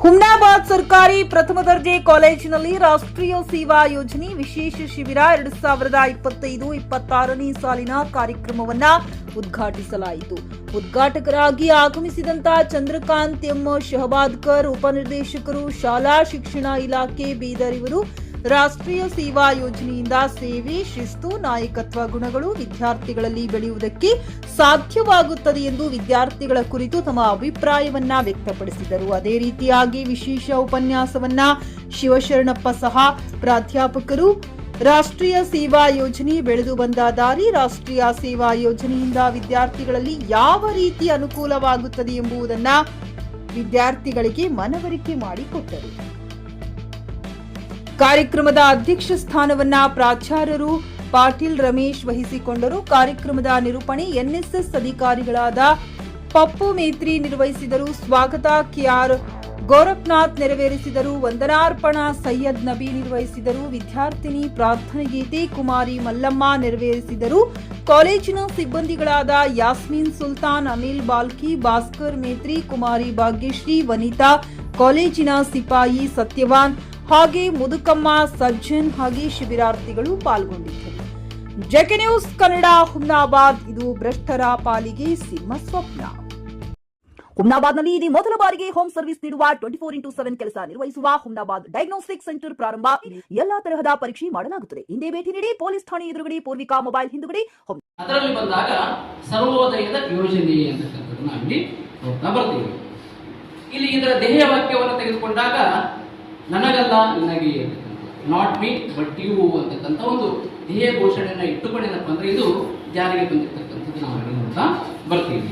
ಹುಮ್ನಾಬಾದ್ ಸರ್ಕಾರಿ ಪ್ರಥಮ ದರ್ಜೆ ಕಾಲೇಜಿನಲ್ಲಿ ರಾಷ್ಟ್ರೀಯ ಸೇವಾ ಯೋಜನೆ ವಿಶೇಷ ಶಿಬಿರ 2025-26ನೇ ಸಾಲಿನ ಕಾರ್ಯಕ್ರಮವನ್ನು ಉದ್ಘಾಟಿಸಲಾಯಿತು. ಉದ್ಘಾಟಕರಾಗಿ ಆಗಮಿಸಿದಂತ ಚಂದ್ರಕಾಂತ್ ಎಂ ಶಹಬಾದ್ಕರ್, ಉಪನಿರ್ದೇಶಕರು, ಶಾಲಾ ಶಿಕ್ಷಣ ಇಲಾಖೆ ಬೀದರ್ ಇವರು ರಾಷ್ಟ್ರೀಯ ಸೇವಾ ಯೋಜನೆಯಿಂದ ಸೇವೆ, ಶಿಸ್ತು, ನಾಯಕತ್ವ ಗುಣಗಳು ವಿದ್ಯಾರ್ಥಿಗಳಲ್ಲಿ ಬೆಳೆಯುವುದಕ್ಕೆ ಸಾಧ್ಯವಾಗುತ್ತದೆ ಎಂದು ವಿದ್ಯಾರ್ಥಿಗಳ ಕುರಿತು ತಮ್ಮ ಅಭಿಪ್ರಾಯವನ್ನ ವ್ಯಕ್ತಪಡಿಸಿದರು. ಅದೇ ರೀತಿಯಾಗಿ ವಿಶೇಷ ಉಪನ್ಯಾಸವನ್ನ ಶಿವಶರಣಪ್ಪ ಸಹ ಪ್ರಾಧ್ಯಾಪಕರು ರಾಷ್ಟ್ರೀಯ ಸೇವಾ ಯೋಜನೆ ಬೆಳೆದು ಬಂದ ದಾರಿ, ರಾಷ್ಟ್ರೀಯ ಸೇವಾ ಯೋಜನೆಯಿಂದ ವಿದ್ಯಾರ್ಥಿಗಳಲ್ಲಿ ಯಾವ ರೀತಿ ಅನುಕೂಲವಾಗುತ್ತದೆ ಎಂಬುದನ್ನ ವಿದ್ಯಾರ್ಥಿಗಳಿಗೆ ಮನವರಿಕೆ ಮಾಡಿಕೊಟ್ಟರು. ಕಾರ್ಯಕ್ರಮದ ಅಧ್ಯಕ್ಷ ಸ್ಥಾನವನ್ನ ಪ್ರಾಚಾರ್ಯರು ಪಾಟೀಲ್ ರಮೇಶ್ ವಹಿಸಿಕೊಂಡರು. ಕಾರ್ಯಕ್ರಮದ ನಿರೂಪಣೆ ಎನ್ಎಸ್ಎಸ್ ಅಧಿಕಾರಿಗಳಾದ ಪಪ್ಪು ಮೇತ್ರಿ ನಿರ್ವಹಿಸಿದರು. ಸ್ವಾಗತ ಕೆಆರ್ ಗೋರಖ್ನಾಥ್ ನೆರವೇರಿಸಿದರು. ವಂದನಾರ್ಪಣಾ ಸೈಯದ್ ನಬಿ ನಿರ್ವಹಿಸಿದರು. ವಿದ್ಯಾರ್ಥಿನಿ ಪ್ರಾರ್ಥನೆ ಗೀತೆ ಕುಮಾರಿ ಮಲ್ಲಮ್ಮ ನೆರವೇರಿಸಿದರು. ಕಾಲೇಜಿನ ಸಿಬ್ಬಂದಿಗಳಾದ ಯಾಸ್ಮಿನ್ ಸುಲ್ತಾನ್, ಅನಿಲ್ ಬಾಲ್ಕಿ, ಭಾಸ್ಕರ್ ಮೇತ್ರಿ, ಕುಮಾರಿ ಭಾಗ್ಯಶ್ರೀ, ವನಿತಾ, ಕಾಲೇಜಿನ ಸಿಪಾಯಿ ಸತ್ಯವಾನ್ ಹಾಗೆ ಮುದುಕಮ್ಮ ಸಜ್ಜನ್ ಹಾಗೆ ಶಿಬಿರಾರ್ಥಿಗಳು ಪಾಲ್ಗೊಂಡಿದ್ದರು. JK news Kannada, Humnabad. ಇದು ಭ್ರಷ್ಟರ ಪಾಲಿಗೆ ಸಿಂಹ ಸ್ವಪ್ನ. ಹುಮ್ನಾಬಾದ್ನಲ್ಲಿ ಇದು ಮೊದಲ ಬಾರಿಗೆ ಹೋಮ್ ಸರ್ವಿಸ್ ನೀಡುವ 24x7 ಕೆಲಸ ನಿರ್ವಹಿಸುವ ಹುಮ್ನಾಬಾದ್ ಡಯಾಗ್ನೋಸ್ಟಿಕ್ ಸೆಂಟರ್ ಪ್ರಾರಂಭ. ಎಲ್ಲಾ ತರಹದ ಪರೀಕ್ಷೆ ಮಾಡಲಾಗುತ್ತದೆ. ಹಿಂದೆ ಭೇಟಿ ನೀಡಿ. ಪೊಲೀಸ್ ಠಾಣೆ ಎದುರುಗಡೆ, ಪೂರ್ವಿಕಾ ಮೊಬೈಲ್ ಹಿಂದುಗಡೆ. ಅದರಲ್ಲಿ ಬಂದಾಗ ಸರ್ವೋದಯದ ಯೋಜನೆ ಅಂತಕ್ಕಂಥದ್ದನ್ನ ಇಲ್ಲಿ ನೋಡ್ತಾ ಬರ್ತೀವಿ. ಇಲ್ಲಿ ಇದರ ಧ್ಯೇಯ ವಾಕ್ಯವನ್ನು ತೆಗೆದುಕೊಂಡಾಗ ನನಗಲ್ಲ ನಿನಗೆ, ನಾಟ್ ಮೀ ಬಟ್ ಯು ಅಂತಕ್ಕಂಥ ಒಂದು ಧ್ಯೇಯ ಘೋಷಣೆಯನ್ನ ಇಟ್ಟುಕೊಂಡೇನಪ್ಪ ಅಂದ್ರೆ ಇದು ಜಾರಿಗೆ ಬಂದಿರತಕ್ಕಂಥದ್ದು ನಾವು ಇಲ್ಲಿ ನೋಡ್ತಾ ಬರ್ತೀವಿ.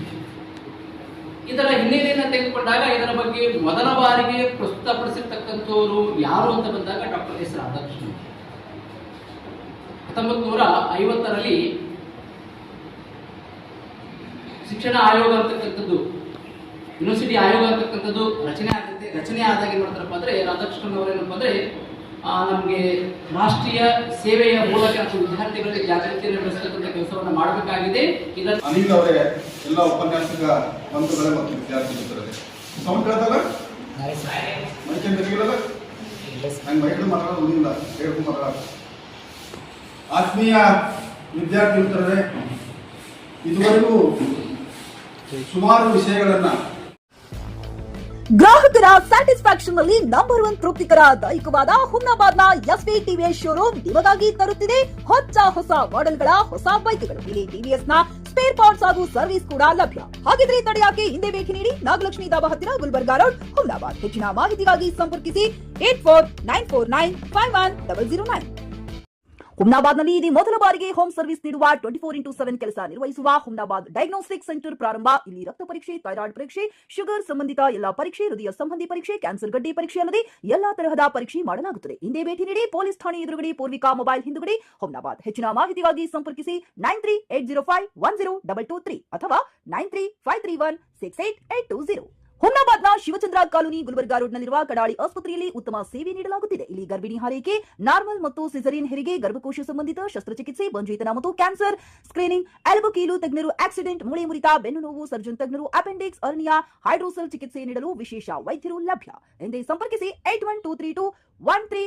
ಇದರ ಹಿನ್ನೆಲೆಯನ್ನು ತೆಗೆದುಕೊಂಡಾಗ ಇದರ ಬಗ್ಗೆ ಮೊದಲ ಬಾರಿಗೆ ಪ್ರಸ್ತುತಪಡಿಸಿರ್ತಕ್ಕಂಥವರು ಯಾರು ಅಂತ ಬಂದಾಗ ಡಾಕ್ಟರ್ ಎಸ್ ರಾಧಾಕೃಷ್ಣನ್ 1950ರಲ್ಲಿ ಶಿಕ್ಷಣ ಆಯೋಗ ಅಂತಕ್ಕಂಥದ್ದು, ಯೂನಿವರ್ಸಿಟಿ ಆಯೋಗ ಅಂತಕ್ಕಂಥದ್ದು ರಚನೆ ಆದಾಗ ಏನ್ ಮಾಡ್ತಾರಪ್ಪ ಅಂದ್ರೆ ರಾಧಾಕೃಷ್ಣನ್ ಅವರು ಏನಪ್ಪ ಅಂದ್ರೆ ನಮಗೆ ರಾಷ್ಟ್ರೀಯ ಸೇವೆಯ ಮೂಲಕ ವಿದ್ಯಾರ್ಥಿಗಳಿಗೆ ಜಾಗೃತಿಯನ್ನು ಬೆಳೆಸತಕ್ಕಂಥ ಕೆಲಸವನ್ನು ಮಾಡಬೇಕಾಗಿದೆ. ಅನಿಲ್ ಅವರೇ, ಎಲ್ಲ ಉಪನ್ಯಾಸಕ ಬಂಧುಗಳೇ ಮತ್ತು ವಿದ್ಯಾರ್ಥಿ ಮಿತ್ರರೇ, ಸೌಂಡ್ ಕೇಳ್ತಲ್ಲ? ಮೈಕೇನ್ ತೆಗಿಲಲ್ಲ? ನಂಗೆ ಮೈಕಲ್ ಮಾತಾಡೋದು ಉಳಿಲ್ಲ, ಹೇಳ್ಕೊಂಡು ಮಾತಾಡ. ಆತ್ಮೀಯ ವಿದ್ಯಾರ್ಥಿ ಮಿತ್ರರೇ, ಇದುವರೆಗೂ ಸುಮಾರು ವಿಷಯಗಳನ್ನ ಗ್ರಾಹಕರ ಸ್ಯಾಟಿಸ್ಫ್ಯಾಕ್ಷನ್ ನಲ್ಲಿ ನಂಬರ್ 1 ತೃಪ್ತಿಕರ ದೈಹಿಕವಾದ ಹುಮ್ನಾಬಾದ್ನ ಎಸ್ವಿ ಟಿವಿಎಸ್ ಶೋರೂಮ್ ನಿಮಗಾಗಿ ತರುತ್ತಿದೆ ಹೊಸ ಮಾಡೆಲ್ಗಳ ಹೊಸ ಬೈಕ್ಗಳು. ಇಲ್ಲಿ ಟಿವಿಎಸ್ ನ ಸ್ಪೇರ್ ಪಾರ್ಟ್ಸ್ ಹಾಗೂ ಸರ್ವಿಸ್ ಕೂಡ ಲಭ್ಯ. ಹಾಗಿದ್ರೆ ತಡೆಯಾಕೆ ಹಿಂದೆ ಭೇಟಿ ನೀಡಿ. ನಾಗಲಕ್ಷ್ಮಿ ದಾಬಾ ಹತ್ತಿರ, ಗುಲ್ಬರ್ಗಾ ರೋಡ್, ಹುಮ್ನಾಬಾದ್. ಹೆಚ್ಚಿನ ಮಾಹಿತಿಗಾಗಿ ಸಂಪರ್ಕಿಸಿ 8494951009. ಹುಮ್ನಾಬಾದ್ನಲ್ಲಿ ಇದು ಮೊದಲ ಬಾರಿಗೆ ಹೋಮ್ ಸರ್ವಿಸ್ ನೀಡುವ 24x7 ಕೆಲಸ ನಿರ್ವಹಿಸುವ ಹುಮ್ನಾಬಾದ್ ಡಯಾಗ್ನೋಸ್ಟಿಕ್ ಸೆಂಟರ್ ಪ್ರಾರಂಭ. ಇಲ್ಲಿ ರಕ್ತ ಪರೀಕ್ಷೆ, ಥೈರಾಯ್ಡ್ ಪರೀಕ್ಷೆ, ಶುಗರ್ ಸಂಬಂಧಿತ ಎಲ್ಲಾ ಪರೀಕ್ಷೆ, ಹೃದಯ ಸಂಬಂಧಿ ಪರೀಕ್ಷೆ, ಕ್ಯಾನ್ಸರ್ ಗಡ್ಡೆ ಪರೀಕ್ಷೆ ಅಲ್ಲದೆ ಎಲ್ಲಾ ತರಹದ ಪರೀಕ್ಷೆ ಮಾಡಲಾಗುತ್ತದೆ. ಹಿಂದೆ ಭೇಟಿ ನೀಡಿ. ಪೊಲೀಸ್ ಠಾಣೆ ಎದುರುಗಡೆ, ಪೂರ್ವಿಕಾ ಮೊಬೈಲ್ ಹಿಂದುಗಡೆ, ಹುಮ್ನಾಬಾದ್. ಹೆಚ್ಚಿನ ಮಾಹಿತಿಗಾಗಿ ಸಂಪರ್ಕಿಸಿ 9380510223 ಅಥವಾ 9353168820. ಹುಮ್ನಾಬಾದ್ನ ಶಿವಚಂದ್ರ ಕಾಲೋನಿ, ಗುಲ್ಬರ್ಗಾ ರೋಡ್ನಲ್ಲಿರುವ ಕಡಾಳಿ ಆಸ್ಪತ್ರೆಯಲ್ಲಿ ಉತ್ತಮ ಸೇವೆ ನೀಡಲಾಗುತ್ತಿದೆ. ಇಲ್ಲಿ ಗರ್ಭಿಣಿ ಹಾರೈಕೆ, ನಾರ್ಮಲ್ ಮತ್ತು ಸಿಸರಿಯನ್ ಹೆರಿಗೆ, ಗರ್ಭಕೋಶ ಸಂಬಂಧಿತ ಶಸ್ತ್ರಚಿಕಿತ್ಸೆ, ಬಂಜೇತನ ಮತ್ತು ಕ್ಯಾನ್ಸರ್ ಸ್ಕ್ರೀನಿಂಗ್, ಎಲುಬು ಕೀಲು ತಜ್ಞರು, ಆಕ್ಸಿಡೆಂಟ್, ಮೂಳೆ ಮುರಿತ, ಬೆನ್ನು ನೋವು ಸರ್ಜನ್ ತಜ್ಞರು, ಅಪೆಂಡಿಕ್ಸ್, ಅರ್ನಿಯಾ, ಹೈಡ್ರೋಸೆಲ್ ಚಿಕಿತ್ಸೆ ನೀಡಲು ವಿಶೇಷ ವೈದ್ಯರು ಲಭ್ಯ. ಹಿಂದೆ ಸಂಪರ್ಕಿಸಿ 8123213312.